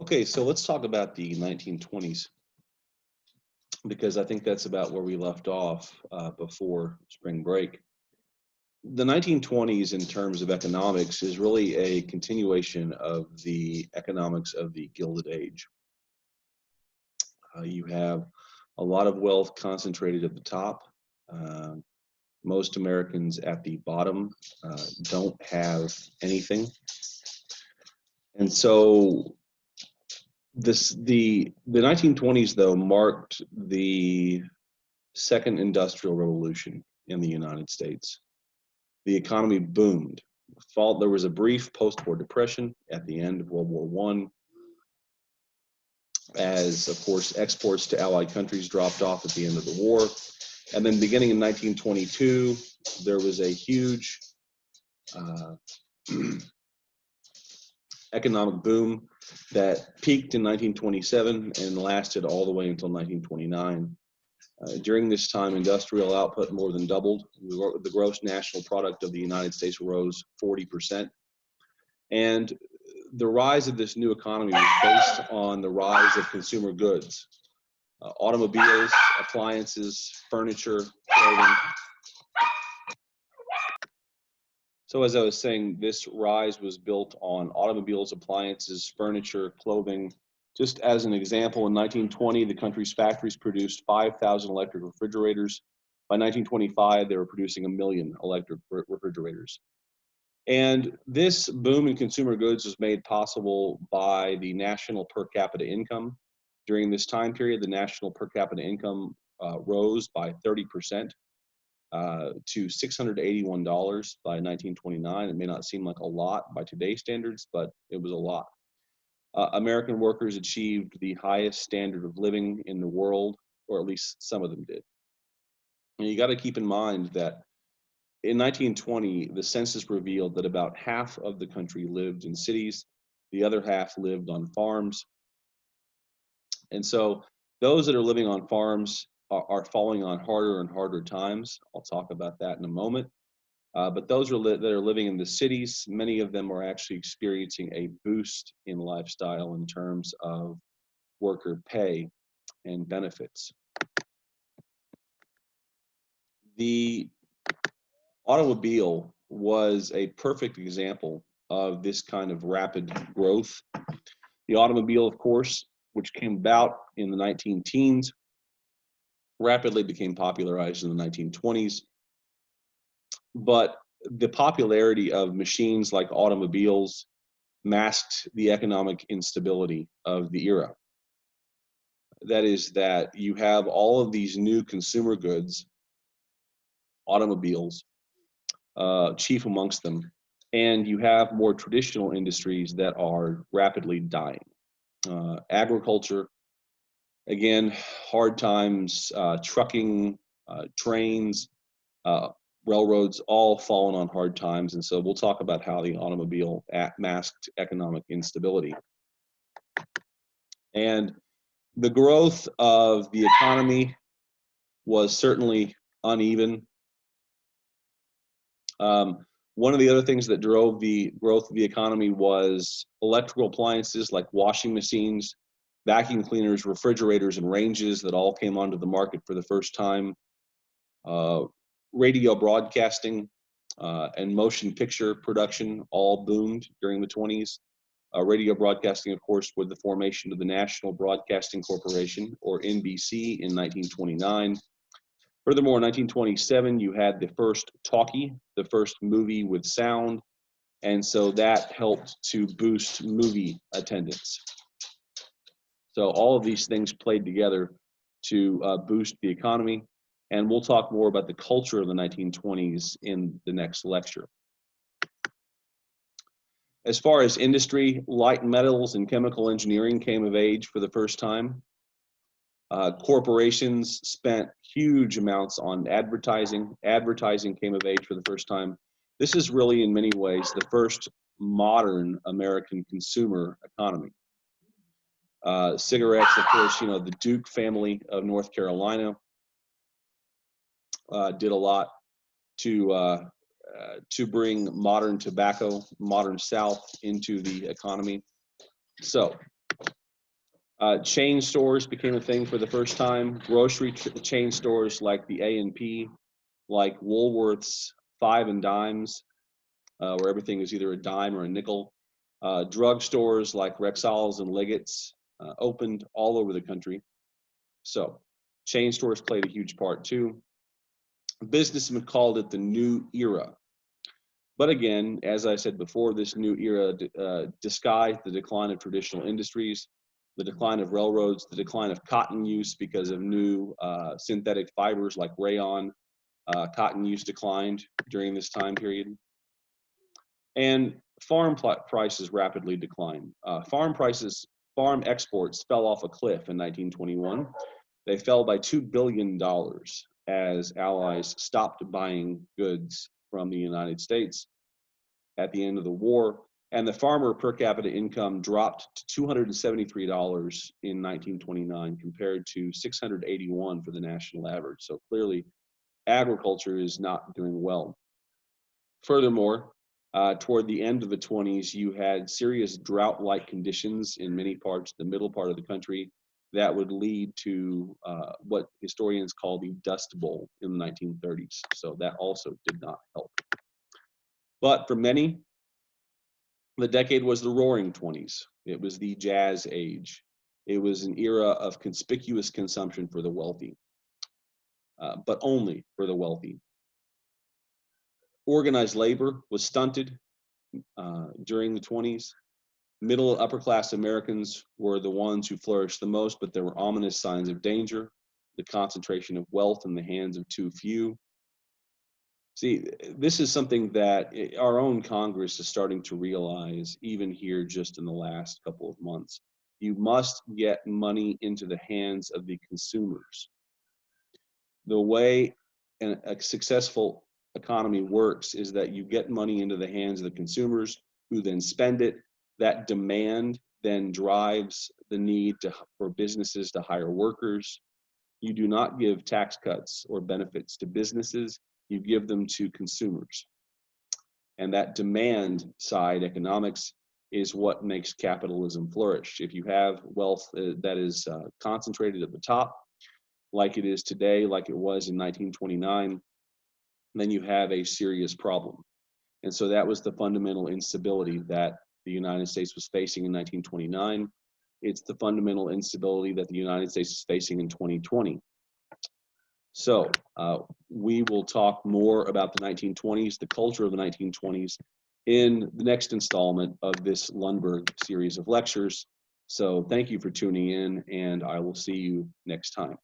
Okay, so let's talk about the 1920s because I think that's about where we left off before spring break. The 1920s, in terms of economics, is really a continuation of the economics of the Gilded Age. You have a lot of wealth concentrated at the top. Uh, Most Americans at the bottom don't have anything. And so the 1920s, though, marked the second industrial revolution in the United States. The economy boomed. There was a brief post-war depression at the end of World War I, as, of course, exports to Allied countries dropped off at the end of the war. And then beginning in 1922, there was a huge uh, economic boom that peaked in 1927 and lasted all the way until 1929. During this time, industrial output more than doubled. The gross national product of the United States rose 40%. And the rise of this new economy was based on the rise of consumer goods, automobiles, appliances, furniture, clothing. So as I was saying, this rise was built on automobiles, appliances, furniture, clothing. Just as an example, in 1920, the country's factories produced 5,000 electric refrigerators. By 1925, they were producing 1 million electric refrigerators. And this boom in consumer goods was made possible by the national per capita income. During this time period, the national per capita income rose by 30%. To $681 by 1929. It may not seem like a lot by today's standards, but it was a lot. American workers achieved the highest standard of living in the world, or at least some of them did. And you got to keep in mind that in 1920, the census revealed that about half of the country lived in cities, the other half lived on farms. And so those that are living on farms are falling on harder and harder times. I'll talk about that in a moment. But those that are living in the cities, many of them are actually experiencing a boost in lifestyle in terms of worker pay and benefits. The automobile was a perfect example of this kind of rapid growth. The automobile, of course, which came about in the 19 teens, rapidly became popularized in the 1920s. But the popularity of machines like automobiles masked the economic instability of the era. That is, that you have all of these new consumer goods, automobiles, chief amongst them, and you have more traditional industries that are rapidly dying. Agriculture, again, hard times, trucking, trains, railroads, all fallen on hard times. And so we'll talk about how the automobile masked economic instability. And the growth of the economy was certainly uneven. One of the other things that drove the growth of the economy was electrical appliances like washing machines, vacuum cleaners, refrigerators, and ranges that all came onto the market for the first time. Radio broadcasting and motion picture production all boomed during the 20s. Radio broadcasting, of course, with the formation of the National Broadcasting Corporation, or NBC, in 1929. Furthermore, in 1927, you had the first talkie, the first movie with sound, and so that helped to boost movie attendance. So all of these things played together to boost the economy, and we'll talk more about the culture of the 1920s in the next lecture. As far as industry, light metals and chemical engineering came of age for the first time. Corporations spent huge amounts on advertising. Advertising came of age for the first time. This is really, in many ways, the first modern American consumer economy. Cigarettes, of course, the Duke family of North Carolina did a lot to bring modern tobacco, modern South into the economy. So Chain stores became a thing for the first time. Grocery chain stores like the A&P, like Woolworths, Five and Dimes, where everything is either a dime or a nickel. Drug stores like Rexall's and Liggett's opened all over the country. So chain stores played a huge part too. Businessmen called it the new era. But again, as I said before, this new era disguised the decline of traditional industries, the decline of railroads, the decline of cotton use because of new synthetic fibers like rayon. Cotton use declined during this time period. And farm prices rapidly declined. Farm exports fell off a cliff in 1921. They fell by $2 billion as Allies stopped buying goods from the United States at the end of the war. And the farmer per capita income dropped to $273 in 1929 compared to $681 for the national average. So clearly, agriculture is not doing well. Furthermore, toward the end of the 20s, you had serious drought-like conditions in many parts, the middle part of the country, that would lead to what historians call the Dust Bowl in the 1930s. So that also did not help. But for many, the decade was the Roaring 20s. It was the Jazz Age. It was an era of conspicuous consumption for the wealthy, but only for the wealthy. Organized labor was stunted during the 20s. Middle and upper class Americans were the ones who flourished the most, but there were ominous signs of danger, the concentration of wealth in the hands of too few. See, this is something that our own Congress is starting to realize, even here just in the last couple of months. You must get money into the hands of the consumers. The way a successful economy works is that you get money into the hands of the consumers who then spend it. That demand then drives the need for businesses to hire workers. You do not give tax cuts or benefits to businesses, you give them to consumers. And that demand side economics is what makes capitalism flourish. If you have wealth that is concentrated at the top, like it is today, like it was in 1929, then you have a serious problem. And so that was the fundamental instability that the United States was facing in 1929. It's the fundamental instability that the United States is facing in 2020. So we will talk more about the 1920s, the culture of the 1920s, in the next installment of this Lundberg series of lectures. So thank you for tuning in, and I will see you next time.